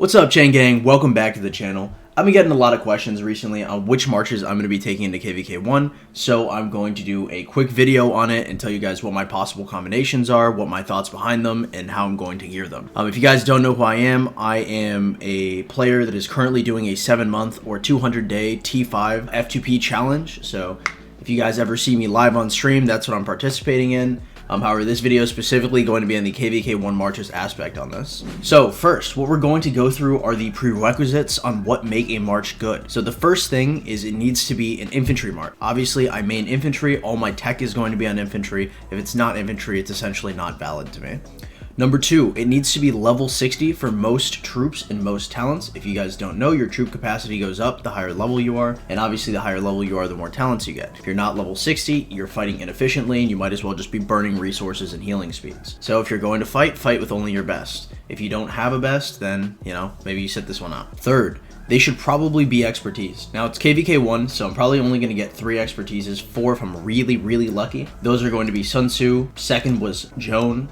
What's up, Chain Gang? Welcome back to the channel. I've been getting a lot of questions recently on which marches I'm going to be taking into KvK 1, so I'm going to do a quick video on it and tell you guys what my possible combinations are, what my thoughts behind them, and how I'm going to gear them. If you guys don't know who I am a player that is currently doing a 7-month or 200-day T5 F2P challenge, so if you guys ever see me live on stream, that's what I'm participating in. However, this video is specifically going to be on the KvK 1 marches aspect on this. So first, what we're going to go through are the prerequisites on what make a march good. So the first thing is it needs to be an infantry march. Obviously, I main infantry. All my tech is going to be on infantry. If it's not infantry, it's essentially not valid to me. Number 2, it needs to be level 60 for most troops and most talents. If you guys don't know, your troop capacity goes up the higher level you are, and obviously the higher level you are, the more talents you get. If you're not level 60, you're fighting inefficiently, and you might as well just be burning resources and healing speeds. So if you're going to fight with only your best. If you don't have a best, then, maybe you sit this one out. Third, they should probably be expertise. Now, it's KvK 1, so I'm probably only going to get 3 expertises, 4 if I'm really, really lucky. Those are going to be Sun Tzu, second was Joan,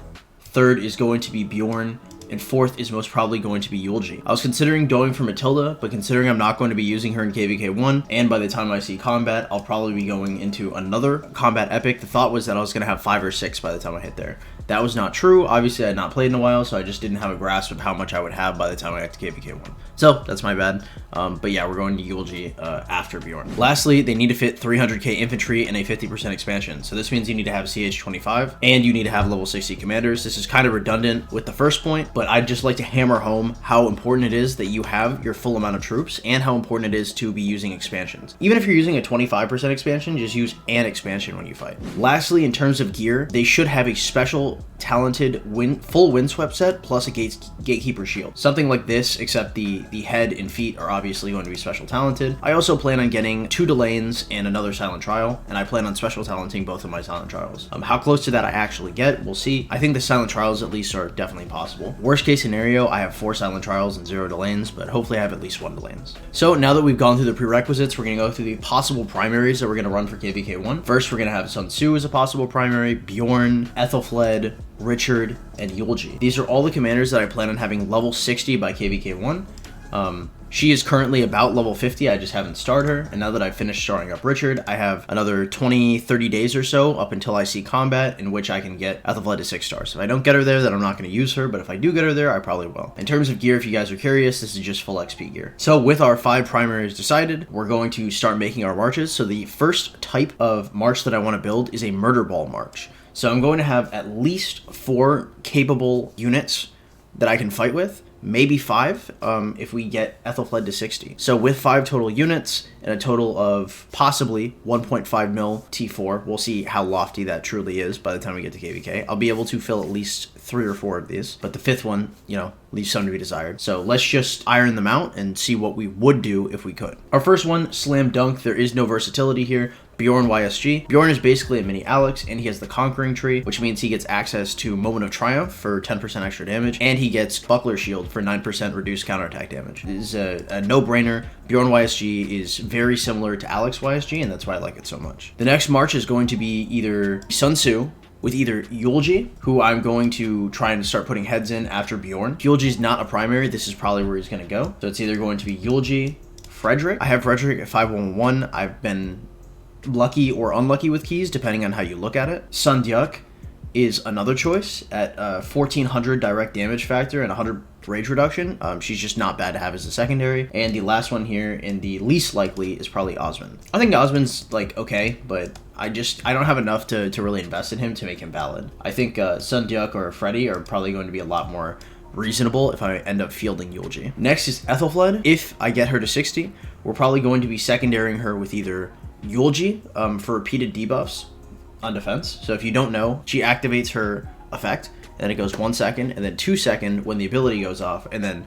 third is going to be Bjorn, and fourth is most probably going to be Yulji. I was considering going for Matilda, but considering I'm not going to be using her in KvK 1, and by the time I see combat, I'll probably be going into another combat epic. The thought was that I was going to have 5 or 6 by the time I hit there. That was not true. Obviously, I had not played in a while, so I just didn't have a grasp of how much I would have by the time I got to KvK 1. So, that's my bad. But yeah, we're going to Yulji after Bjorn. Lastly, they need to fit 300k infantry and a 50% expansion. So this means you need to have CH25, and you need to have level 60 commanders. This is kind of redundant with the first point, but I'd just like to hammer home how important it is that you have your full amount of troops, and how important it is to be using expansions. Even if you're using a 25% expansion, just use an expansion when you fight. Lastly, in terms of gear, they should have a special talented full windswept set plus a gatekeeper shield. Something like this, except the head and feet are obviously going to be special talented. I also plan on getting 2 Delanes and another silent trial, and I plan on special talenting both of my silent trials. How close to that I actually get, we'll see. I think the silent trials at least are definitely possible. Worst case scenario, I have 4 silent trials and 0 Delanes, but hopefully I have at least 1 Delanes. So now that we've gone through the prerequisites, we're going to go through the possible primaries that we're going to run for KvK 1. First, we're going to have Sun Tzu as a possible primary, Bjorn, Ethelfled, Richard, and Yulji. These are all the commanders that I plan on having level 60 by KvK 1. She is currently about level 50, I just haven't started her, and now that I've finished starting up Richard, I have another 20-30 days or so up until I see combat in which I can get Ethelfled to 6 stars. If I don't get her there, then I'm not going to use her, but if I do get her there, I probably will. In terms of gear, if you guys are curious, this is just full XP gear. So with our 5 primaries decided, we're going to start making our marches. So the first type of march that I want to build is a murder ball march. So I'm going to have at least 4 capable units that I can fight with, maybe 5 if we get Ethelfled to 60. So with 5 total units and a total of possibly 1.5 mil T4, we'll see how lofty that truly is by the time we get to KvK. I'll be able to fill at least 3 or 4 of these, but the 5th one, leaves some to be desired. So let's just iron them out and see what we would do if we could. Our first one, slam dunk. There is no versatility here. Bjorn YSG. Bjorn is basically a mini Alex, and he has the Conquering Tree, which means he gets access to Moment of Triumph for 10% extra damage, and he gets Buckler Shield for 9% reduced counterattack damage. This is a no-brainer. Bjorn YSG is very similar to Alex YSG, and that's why I like it so much. The next march is going to be either Sun Tzu, with either Yulji, who I'm going to try and start putting heads in after Bjorn. If Yulji's not a primary, this is probably where he's going to go. So it's either going to be Yulji, Frederick. I have Frederick at 511. I've been lucky or unlucky with keys, depending on how you look at it. Sun Dyuk is another choice at 1400 direct damage factor and 100 rage reduction. She's just not bad to have as a secondary. And the last one here, and the least likely, is probably Osmond. I think Osmond's okay, but I don't have enough to really invest in him to make him valid. I think Sun Dyuk or Freddy are probably going to be a lot more reasonable if I end up fielding Yulji. Next is Ethelfled. If I get her to 60, we're probably going to be secondarying her with either Yulji for repeated debuffs on defense. So if you don't know, she activates her effect, and then it goes 1 second, and then 2 seconds when the ability goes off, and then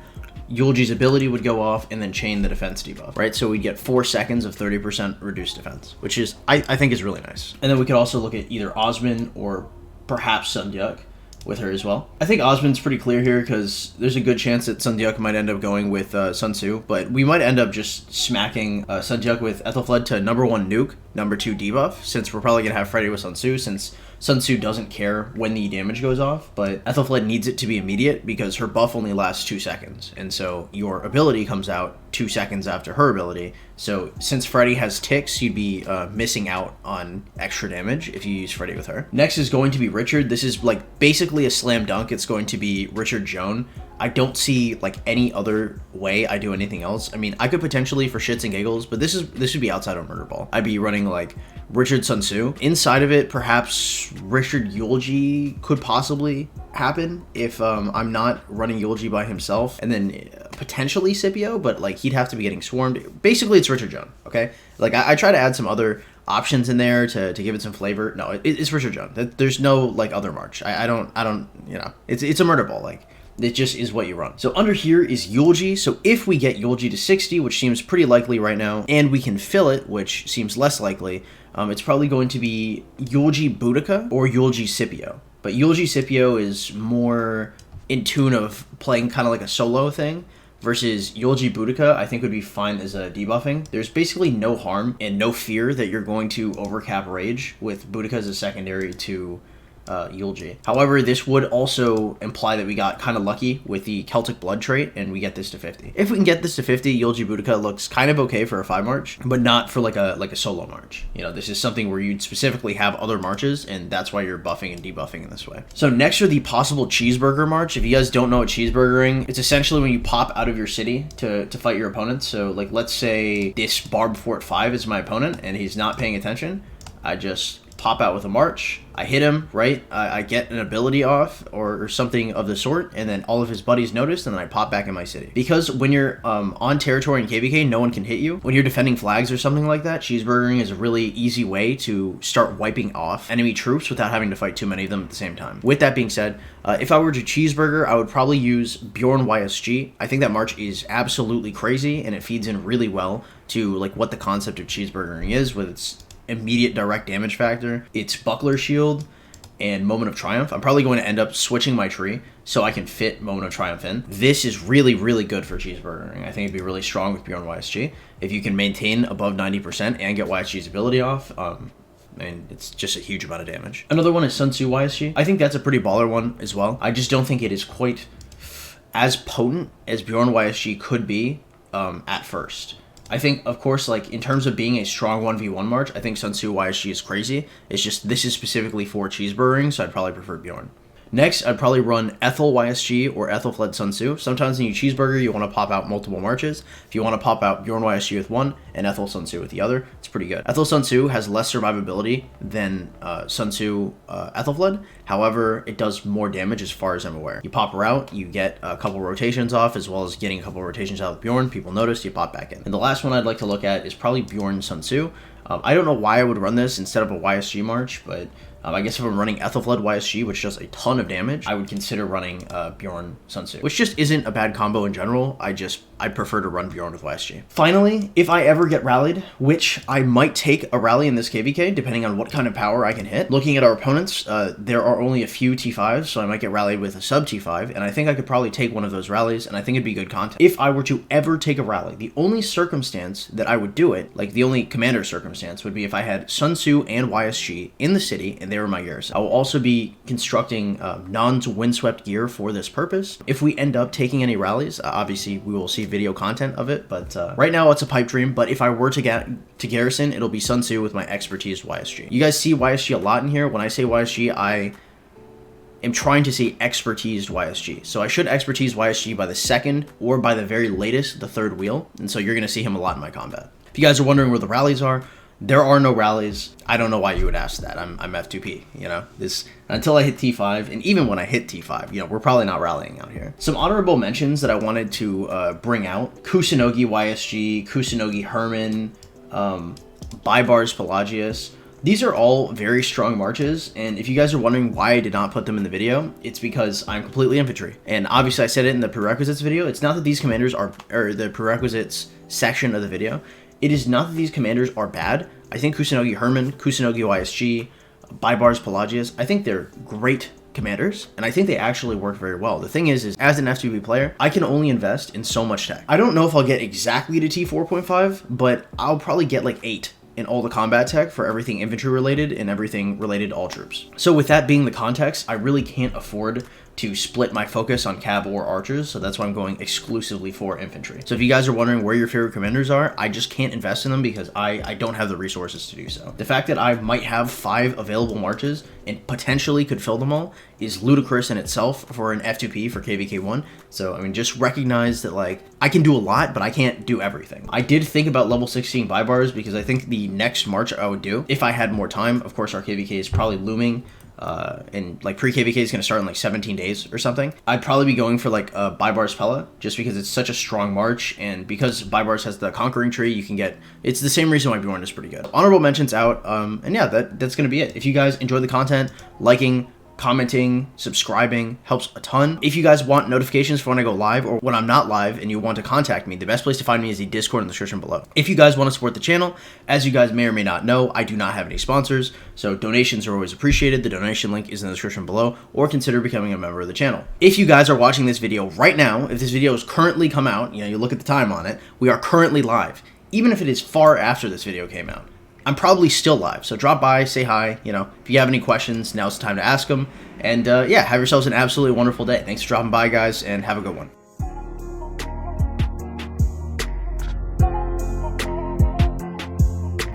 Yulji's ability would go off and then chain the defense debuff, right? So we'd get 4 seconds of 30% reduced defense, which is, I think is really nice. And then we could also look at either Osmond or perhaps Sun Dyuk with her as well. I think Osmond's pretty clear here because there's a good chance that Sun Dyuk might end up going with Sun Tzu, but we might end up just smacking Sun Dyuk with Ethelfled to #1 nuke, #2 debuff, since we're probably going to have Freddy with Sun Tzu, since Sun Tzu doesn't care when the damage goes off, but Ethelflaed needs it to be immediate because her buff only lasts 2 seconds, and so your ability comes out 2 seconds after her ability. So since Freddy has ticks, you'd be missing out on extra damage if you use Freddy with her. Next is going to be Richard. This is like basically a slam dunk. It's going to be Richard Joan. I don't see like any other way I do anything else. I mean, I could potentially for shits and giggles, but this would be outside of Murder Ball. I'd be running like Richard Sun Tzu. Inside of it, perhaps Richard Yulji could possibly happen if I'm not running Yulji by himself, and then potentially Scipio, but like he'd have to be getting swarmed. Basically, it's Richard Joan, okay? Like I try to add some other options in there to give it some flavor. No, it's Richard Joan. There's no like other march. I don't, you know, it's a Murder Ball. Like, it just is what you run. So under here is Yulji. So if we get Yulji to 60, which seems pretty likely right now, and we can fill it, which seems less likely, it's probably going to be Yulji Boudica or Yulji Scipio. But Yulji Scipio is more in tune of playing kind of like a solo thing, versus Yulji Boudica I think would be fine as a debuffing. There's basically no harm and no fear that you're going to overcap Rage with Boudica as a secondary to Yulji. However, this would also imply that we got kind of lucky with the Celtic Blood trait and we get this to 50. If we can get this to 50, Yulji Boudica looks kind of okay for a 5 march, but not for like a solo march. You know, this is something where you'd specifically have other marches, and that's why you're buffing and debuffing in this way. So next are the possible Cheeseburger march. If you guys don't know what cheeseburgering, it's essentially when you pop out of your city to fight your opponents. So like, let's say this Barb Fort 5 is my opponent and he's not paying attention. I just pop out with a march, I hit him, right? I get an ability off or something of the sort, and then all of his buddies notice, and then I pop back in my city. Because when you're on territory in KvK, no one can hit you. When you're defending flags or something like that, cheeseburgering is a really easy way to start wiping off enemy troops without having to fight too many of them at the same time. With that being said, if I were to cheeseburger, I would probably use Bjorn YSG. I think that march is absolutely crazy, and it feeds in really well to like what the concept of cheeseburgering is, with its immediate direct damage factor, its buckler shield, and Moment of Triumph. I'm probably going to end up switching my tree so I can fit Moment of Triumph in. This is really, really good for cheeseburgering. I think it'd be really strong with Bjorn YSG. If you can maintain above 90% and get YSG's ability off, and it's just a huge amount of damage. Another one is Tzu YSG. I think that's a pretty baller one as well. I just don't think it is quite as potent as Bjorn YSG could be at first. I think, of course, like in terms of being a strong 1v1 march, I think Tzu YSG is crazy. It's just this is specifically for cheeseburgering, so I'd probably prefer Bjorn. Next, I'd probably run Ethel YSG or Ethelflaed Sun Tzu. Sometimes in your cheeseburger, you want to pop out multiple marches. If you want to pop out Bjorn YSG with one and Ethel Sun Tzu with the other, it's pretty good. Ethel Sun Tzu has less survivability than Sun Tzu Ethelflaed. However, it does more damage as far as I'm aware. You pop her out, you get a couple rotations off, as well as getting a couple rotations out with Bjorn. People notice, you pop back in. And the last one I'd like to look at is probably Bjorn Sun Tzu. I don't know why I would run this instead of a YSG march, but I guess if I'm running Ethelflaed YSG, which does a ton of damage, I would consider running Bjorn Sun Tzu, which just isn't a bad combo in general. I'd prefer to run Bjorn with YSG. Finally, if I ever get rallied, which I might take a rally in this KvK, depending on what kind of power I can hit. Looking at our opponents, there are only a few T5s, so I might get rallied with a sub T5, and I think I could probably take one of those rallies, and I think it'd be good content. If I were to ever take a rally, the only circumstance that I would do it, like the only commander circumstance, would be if I had Sun Tzu and YSG in the city, and they were my garrison. I will also be constructing non-windswept gear for this purpose. If we end up taking any rallies, obviously we will see video content of it, but right now it's a pipe dream. But if I were to get to garrison, it'll be Sun Tzu with my expertise YSG. You guys see YSG a lot in here. When I say YSG, I am trying to say expertise YSG. So I should expertise YSG by the second, or by the very latest, the third wheel. And so you're going to see him a lot in my combat. If you guys are wondering where the rallies are, there are no rallies. I don't know why you would ask that. I'm F2P, you know, this until I hit T5, and even when I hit T5, you know, we're probably not rallying out here. Some honorable mentions that I wanted to bring out: Kusunogi YSG, Kusunogi Herman, Baibars Pelagius. These are all very strong marches, and if you guys are wondering why I did not put them in the video, it's because I'm completely infantry. And obviously I said it in the prerequisites video. It's not that these commanders are, or the prerequisites section of the video, it is not that these commanders are bad. I think Kusunogi Herman, Kusunogi YSG, Baibars Pelagius, I think they're great commanders, and I think they actually work very well. The thing is as an F2P player, I can only invest in so much tech. I don't know if I'll get exactly to T4.5, but I'll probably get like 8 in all the combat tech for everything infantry related and everything related to all troops. So with that being the context, I really can't afford to split my focus on cav or archers, so that's why I'm going exclusively for infantry. So if you guys are wondering where your favorite commanders are, I just can't invest in them because I don't have the resources to do so. The fact that I might have 5 available marches and potentially could fill them all is ludicrous in itself for an F2P for KvK 1. So I mean, just recognize that like I can do a lot, but I can't do everything. I did think about level 16 buy bars because I think the next march I would do, if I had more time, of course our KvK is probably looming, and like pre-KvK is going to start in like 17 days or something. I'd probably be going for like a buy bars Pella just because it's such a strong march, and because buy bars has the conquering tree, you can get, it's the same reason why Bjorn is pretty good. Honorable mentions out, and yeah, that's going to be it. If you guys enjoy the content, liking, commenting, subscribing helps a ton. If you guys want notifications for when I go live or when I'm not live and you want to contact me, the best place to find me is the Discord in the description below. If you guys want to support the channel, as you guys may or may not know, I do not have any sponsors, so donations are always appreciated. The donation link is in the description below, or consider becoming a member of the channel. If you guys are watching this video right now, if this video has currently come out, you look at the time on it, we are currently live. Even if it is far after this video came out, I'm probably still live, so drop by, say hi, if you have any questions, now's the time to ask them, and yeah, have yourselves an absolutely wonderful day. Thanks for dropping by, guys, and have a good one.